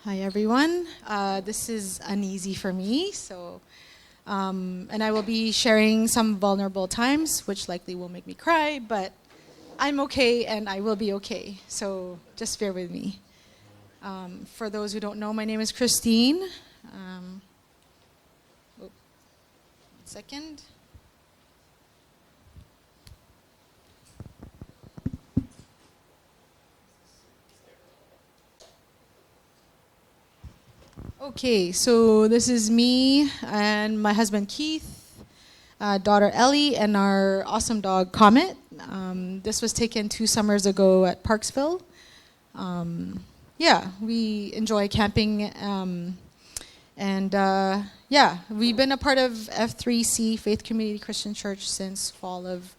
Hi, everyone. This is uneasy for me, and I will be sharing some vulnerable times, which likely will make me cry, but I'm okay and I will be okay, so just bear with me. For those who don't know, my name is Christine. One second. Okay, so this is me and my husband Keith, daughter Ellie, and our awesome dog Comet. This was taken 2 summers ago at Parksville. We enjoy camping, we've been a part of F3C, Faith Community Christian Church, since fall of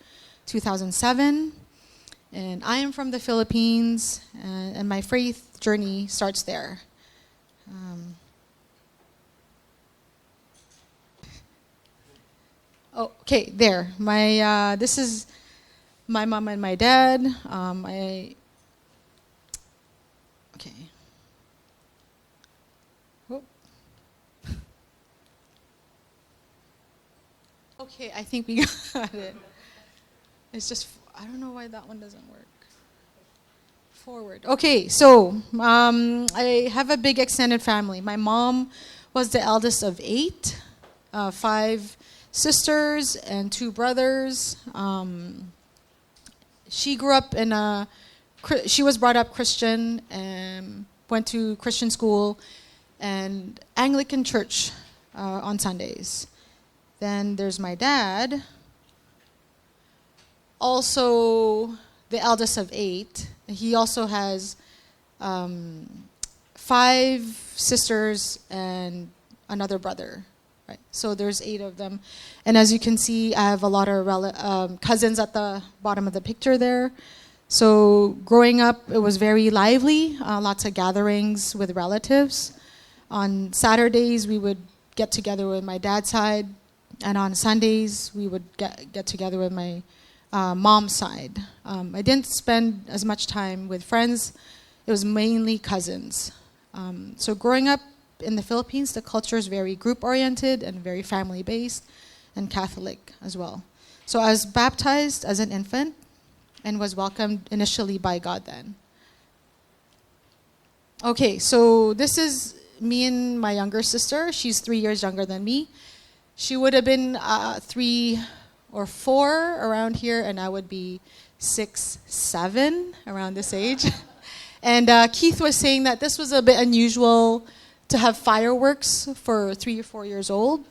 2007. And I am from the Philippines, and my faith journey starts there. Okay, there. This is my mom and my dad. Okay. Oh. Okay, I think we got it. It's just, I don't know why that one doesn't work. Forward. Okay, so I have a big extended family. My mom was the eldest of 8, 5 sisters and 2 brothers. She grew up she was brought up Christian and went to Christian school and Anglican church on Sundays. Then there's my dad, also the eldest of 8. He also has 5 sisters and another brother. Right. So there's 8 of them. And as you can see, I have a lot of cousins at the bottom of the picture there. So growing up, it was very lively, lots of gatherings with relatives. On Saturdays, we would get together with my dad's side. And on Sundays, we would get together with my mom's side. I didn't spend as much time with friends. It was mainly cousins. So growing up in the Philippines, the culture is very group-oriented and very family-based and Catholic as well. So I was baptized as an infant and was welcomed initially by God then. Okay, so this is me and my younger sister. She's 3 years younger than me. She would have been 3 or 4 around here, and I would be 6, 7 around this age. And Keith was saying that this was a bit unusual to have fireworks for 3 or 4 years old.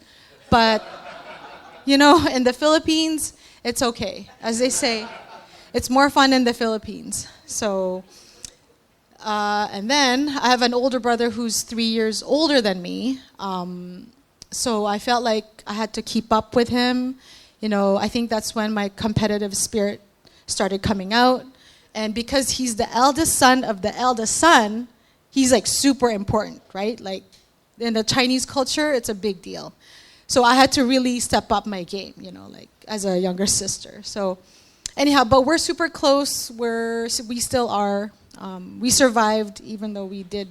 But, in the Philippines, it's okay. As they say, it's more fun in the Philippines. So, and then I have an older brother who's 3 years older than me. So I felt like I had to keep up with him. I think that's when my competitive spirit started coming out. And because he's the eldest son of the eldest son, he's like super important, right? Like in the Chinese culture, it's a big deal. So I had to really step up my game, like as a younger sister. So anyhow, but we're super close. We still are. We survived even though we did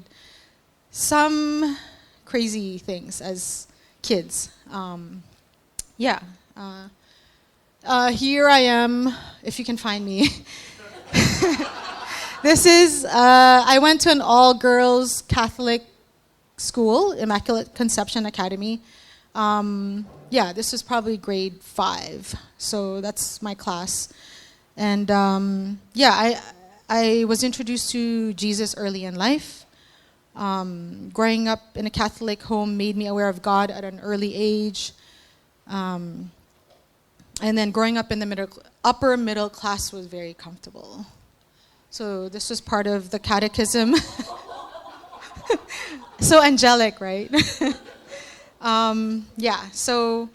some crazy things as kids. Here I am, if you can find me. This is, I went to an all-girls Catholic school, Immaculate Conception Academy. This was probably grade 5. So that's my class. And I was introduced to Jesus early in life. Growing up in a Catholic home made me aware of God at an early age. And then growing up in the upper middle class was very comfortable. So this was part of the catechism. So angelic, right? So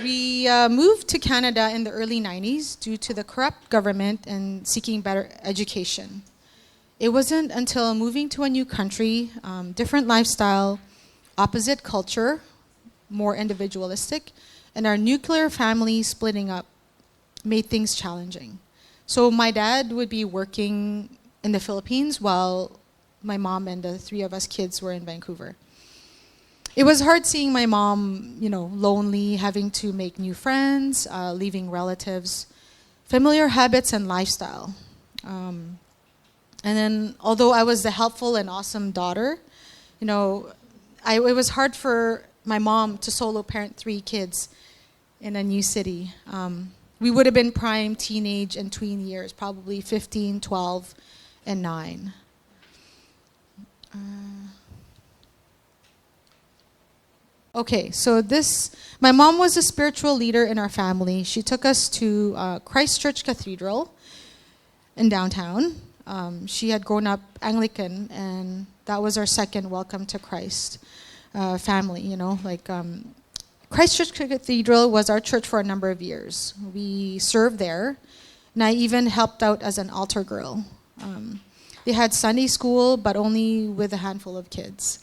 we moved to Canada in the early 90s due to the corrupt government and seeking better education. It wasn't until moving to a new country, different lifestyle, opposite culture, more individualistic, and our nuclear family splitting up made things challenging. So my dad would be working in the Philippines while my mom and the three of us kids were in Vancouver. It was hard seeing my mom, lonely, having to make new friends, leaving relatives, familiar habits and lifestyle. And then, although I was the helpful and awesome daughter, it was hard for my mom to solo parent 3 kids in a new city. We would have been prime teenage and tween years, probably 15, 12, and 9. Okay, so my mom was a spiritual leader in our family. She took us to Christ Church Cathedral in downtown. She had grown up Anglican, and that was our second welcome to Christ family, Christ Church Cathedral was our church for a number of years. We served there, and I even helped out as an altar girl. They had Sunday school, but only with a handful of kids.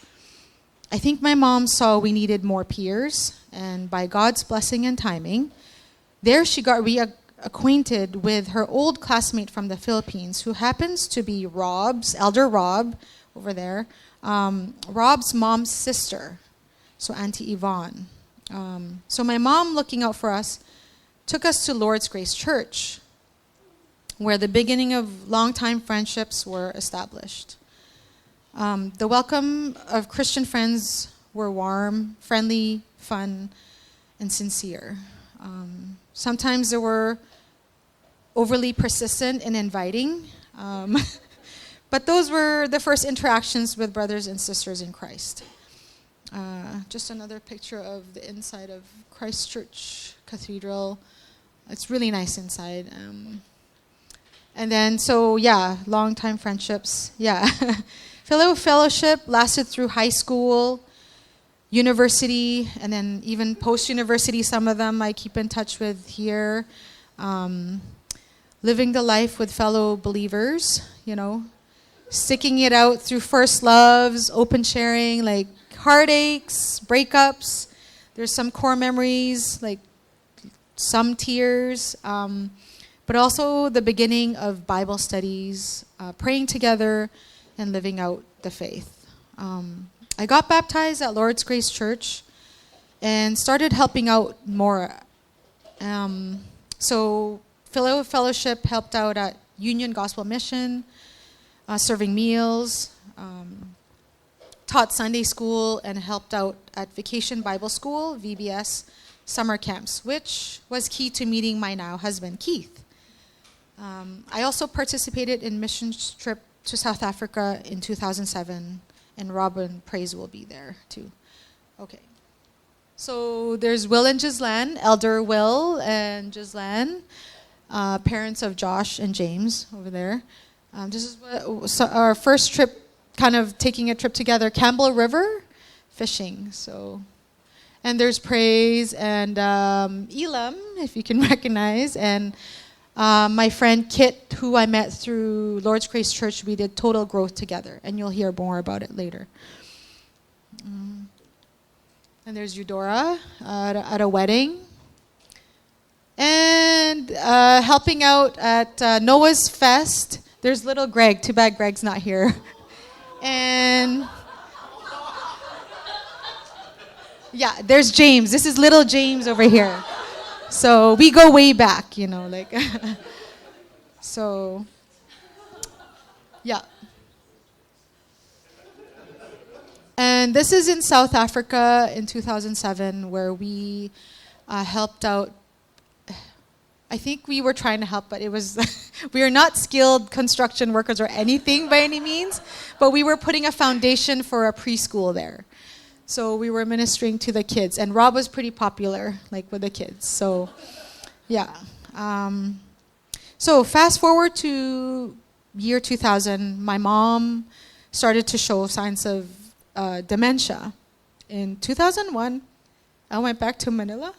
I think my mom saw we needed more peers, and by God's blessing and timing, there she got reacquainted with her old classmate from the Philippines, who happens to be Elder Rob, over there, Rob's mom's sister, so Auntie Yvonne. So my mom, looking out for us, took us to Lord's Grace Church, where the beginning of long-time friendships were established. The welcome of Christian friends were warm, friendly, fun, and sincere. Sometimes they were overly persistent and inviting, but those were the first interactions with brothers and sisters in Christ. Just another picture of the inside of Christ Church Cathedral. It's really nice inside. And then, long-time friendships. Yeah. Fellowship lasted through high school, university, and then even post-university, some of them I keep in touch with here. Living the life with fellow believers, sticking it out through first loves, open sharing, like heartaches, breakups. There's some core memories, like some tears, but also the beginning of Bible studies, praying together, and living out the faith. I got baptized at Lord's Grace Church and started helping out more. So fellowship helped out at Union Gospel Mission, serving meals, taught Sunday school, and helped out at Vacation Bible School, VBS, summer camps, which was key to meeting my now husband, Keith. I also participated in mission trip to South Africa in 2007, and Robin Praise will be there too. Okay. So there's Will and Gislan, Elder Will and Gislan, parents of Josh and James over there. This is our first trip, kind of taking a trip together, Campbell River, fishing. And there's Praise and Elam, if you can recognize, and my friend Kit, who I met through Lord's Grace Church. We did Total Growth together, and you'll hear more about it later. And there's Eudora at a wedding. And helping out at Noah's Fest, there's little Greg. Too bad Greg's not here. And yeah, there's James. This is little James over here. So we go way back, So, yeah. And this is in South Africa in 2007, where we helped out. I think we were trying to help, but it was, we are not skilled construction workers or anything by any means, but we were putting a foundation for a preschool there. So we were ministering to the kids, and Rob was pretty popular, with the kids. So, yeah. So fast forward to year 2000, my mom started to show signs of dementia. In 2001, I went back to Manila.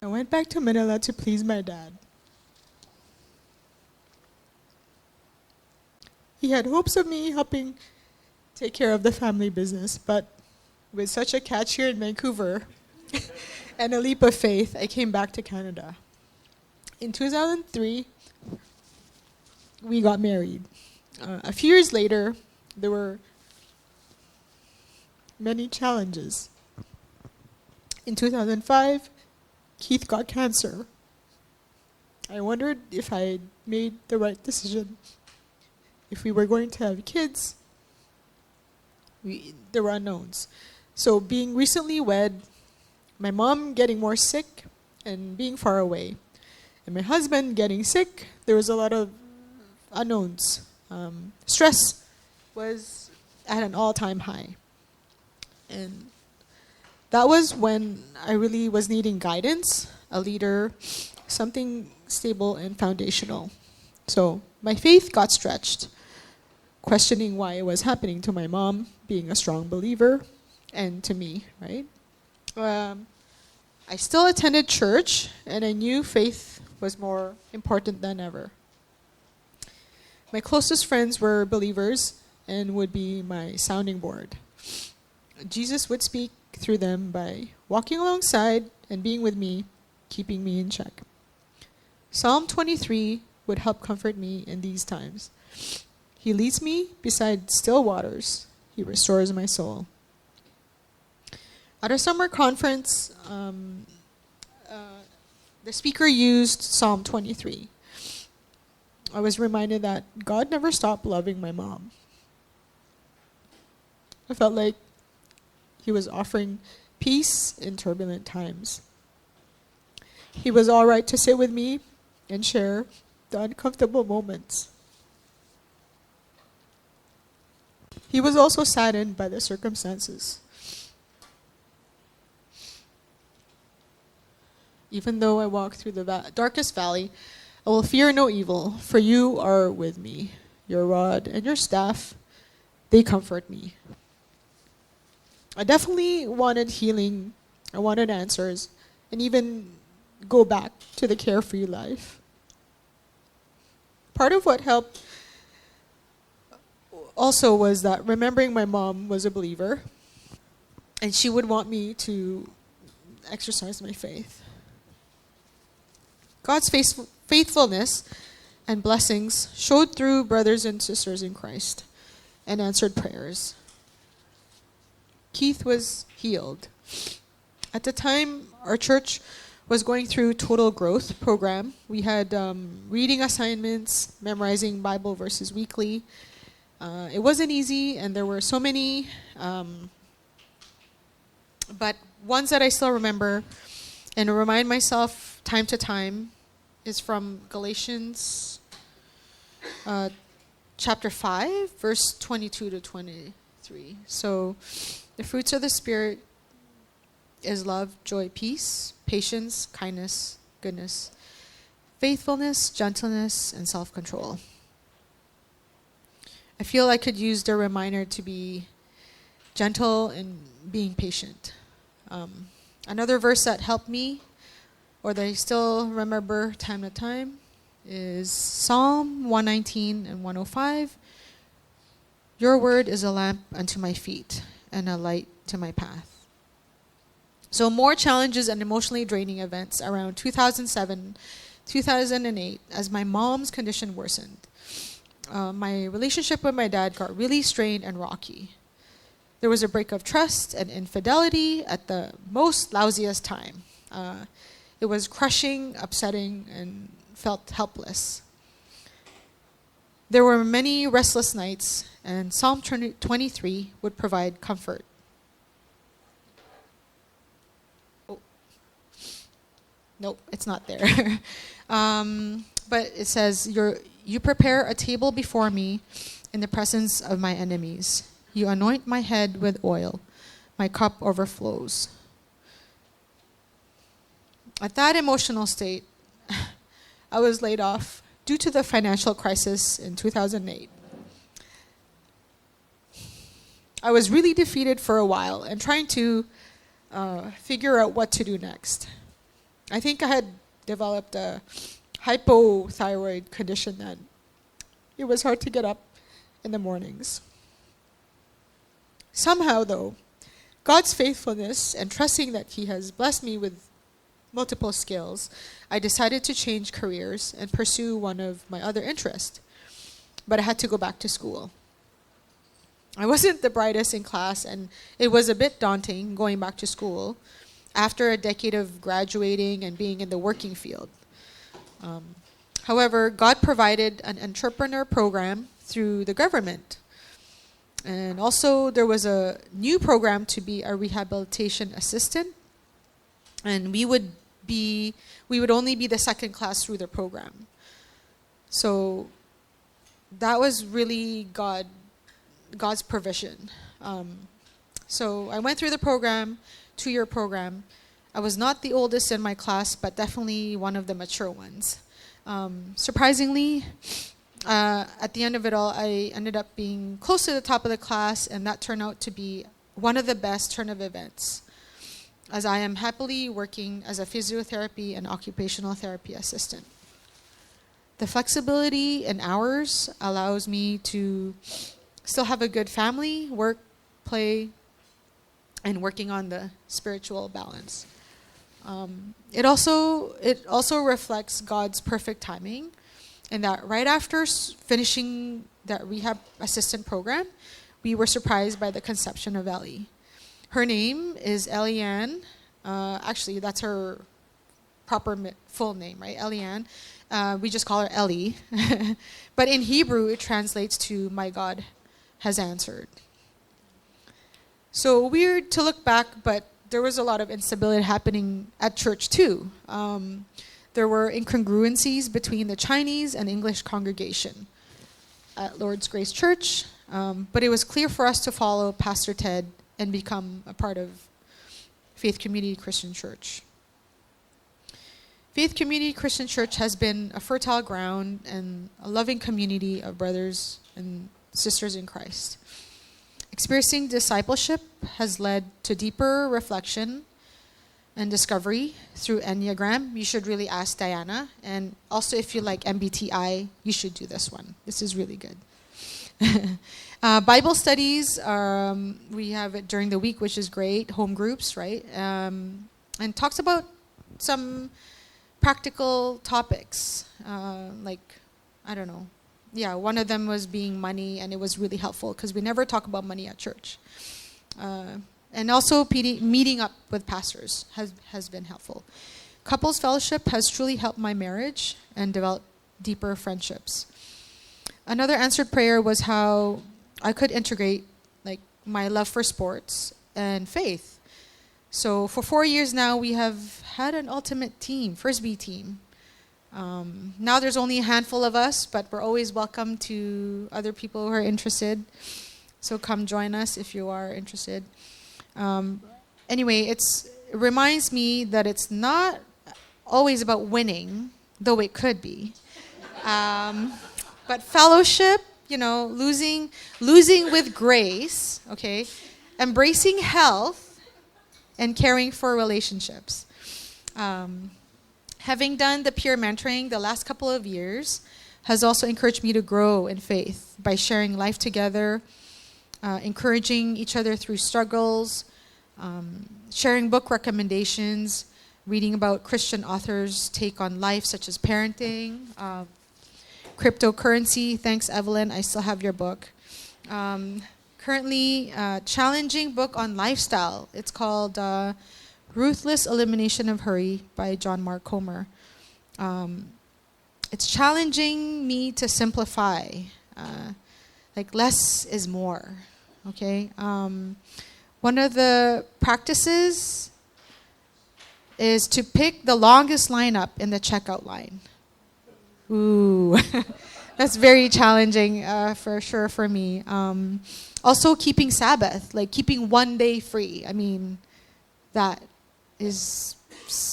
I went back to Manila to please my dad. He had hopes of me helping take care of the family business, but with such a catch here in Vancouver and a leap of faith, I came back to Canada. In 2003, we got married. A few years later, there were many challenges. In 2005, Keith got cancer. I wondered if I had made the right decision, if we were going to have kids. There were unknowns. So being recently wed, my mom getting more sick and being far away, and my husband getting sick, there was a lot of unknowns. Stress was at an all-time high. And that was when I really was needing guidance, a leader, something stable and foundational. So my faith got stretched, questioning why it was happening to my mom, being a strong believer, and to me, right? I still attended church, and I knew faith was more important than ever. My closest friends were believers and would be my sounding board. Jesus would speak through them by walking alongside and being with me, keeping me in check. Psalm 23 would help comfort me in these times. He leads me beside still waters. He restores my soul. At our summer conference, the speaker used Psalm 23. I was reminded that God never stopped loving my mom. I felt like he was offering peace in turbulent times. He was all right to sit with me and share the uncomfortable moments. He was also saddened by the circumstances. Even though I walk through the darkest valley, I will fear no evil, for you are with me. Your rod and your staff, they comfort me. I definitely wanted healing. I wanted answers, and even go back to the carefree life. Part of what helped also was that remembering my mom was a believer, and she would want me to exercise my faith. God's faithfulness and blessings showed through brothers and sisters in Christ and answered prayers. Keith was healed. At the time, our church was going through total growth program. We had reading assignments, memorizing Bible verses weekly. It wasn't easy, and there were so many, but ones that I still remember and remind myself time to time is from Galatians chapter 5, verse 22 to 23. So the fruits of the Spirit is love, joy, peace, patience, kindness, goodness, faithfulness, gentleness, and self-control. I feel I could use the reminder to be gentle and being patient. Another verse that helped me, or that I still remember time to time, is Psalm 119 and 105. Your word is a lamp unto my feet and a light to my path. So more challenges and emotionally draining events around 2007, 2008, as my mom's condition worsened. My relationship with my dad got really strained and rocky. There was a break of trust and infidelity at the most lousiest time. It was crushing, upsetting, and felt helpless. There were many restless nights, and Psalm 23 would provide comfort. Oh. Nope, it's not there. But it says, you prepare a table before me in the presence of my enemies. You anoint my head with oil. My cup overflows. At that emotional state, I was laid off due to the financial crisis in 2008. I was really defeated for a while and trying to figure out what to do next. I think I had developed a hypothyroid condition that it was hard to get up in the mornings. Somehow, though, God's faithfulness and trusting that He has blessed me with multiple skills, I decided to change careers and pursue one of my other interests. But I had to go back to school. I wasn't the brightest in class, and it was a bit daunting going back to school after a decade of graduating and being in the working field. However, God provided an entrepreneur program through the government. And also there was a new program to be a rehabilitation assistant. And we would only be the second class through the program. So that was really God's provision. So I went through the program, 2-year program. I was not the oldest in my class, but definitely one of the mature ones. Surprisingly, at the end of it all, I ended up being close to the top of the class, and that turned out to be one of the best turn of events, as I am happily working as a physiotherapy and occupational therapy assistant. The flexibility in hours allows me to still have a good family, work, play, and working on the spiritual balance. It also reflects God's perfect timing, in that right after finishing that rehab assistant program, we were surprised by the conception of Ellie. Her name is Eliane. Actually, that's her proper full name, right? Eliane. We just call her Ellie. But in Hebrew, it translates to "My God has answered." So weird to look back, but there was a lot of instability happening at church too. There were incongruencies between the Chinese and English congregation at Lord's Grace Church, but it was clear for us to follow Pastor Ted and become a part of Faith Community Christian Church. Faith Community Christian Church has been a fertile ground and a loving community of brothers and sisters in Christ. Experiencing discipleship has led to deeper reflection and discovery through Enneagram. You should really ask Diana. And also, if you like MBTI, you should do this one. This is really good. Bible studies, we have it during the week, which is great. Home groups, right? And talks about some practical topics, like, I don't know. Yeah, one of them was being money, and it was really helpful because we never talk about money at church. And also meeting up with pastors has been helpful. Couples fellowship has truly helped my marriage and develop deeper friendships. Another answered prayer was how I could integrate like my love for sports and faith. So for 4 years now, we have had an ultimate team, Frisbee team. Now there's only a handful of us, but we're always welcome to other people who are interested. So come join us if you are interested. Anyway, it reminds me that it's not always about winning, though it could be. But fellowship, losing with grace, okay? Embracing health and caring for relationships. Having done the peer mentoring the last couple of years has also encouraged me to grow in faith by sharing life together, encouraging each other through struggles, sharing book recommendations, reading about Christian authors' take on life, such as parenting, cryptocurrency. Thanks, Evelyn. I still have your book. Currently, challenging book on lifestyle. It's called Ruthless Elimination of Hurry by John Mark Comer. It's challenging me to simplify, like less is more, okay? One of the practices is to pick the longest lineup in the checkout line. Ooh, that's very challenging for sure for me. Also keeping Sabbath, like keeping one day free. I mean, that is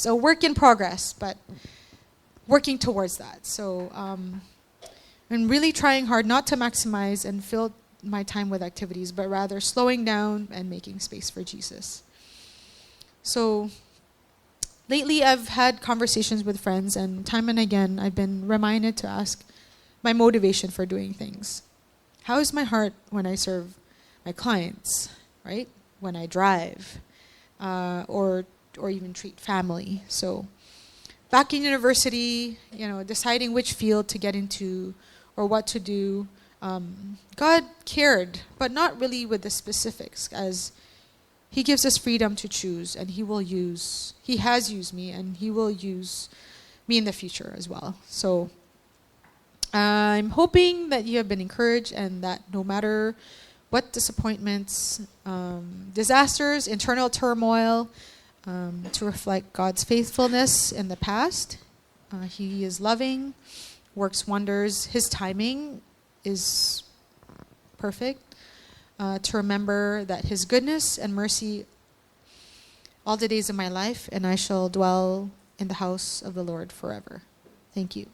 a work in progress, but working towards that. So I'm really trying hard not to maximize and fill my time with activities, but rather slowing down and making space for Jesus. So lately I've had conversations with friends, and time and again I've been reminded to ask my motivation for doing things. How is my heart when I serve my clients, right? when I drive, or even treat family. So back in university, deciding which field to get into or what to do, God cared, but not really with the specifics, as He gives us freedom to choose, and He has used me, and He will use me in the future as well. So I'm hoping that you have been encouraged, and that no matter what disappointments, disasters, internal turmoil, to reflect God's faithfulness in the past. He is loving, works wonders. His timing is perfect. To remember that His goodness and mercy all the days of my life, and I shall dwell in the house of the Lord forever. Thank you.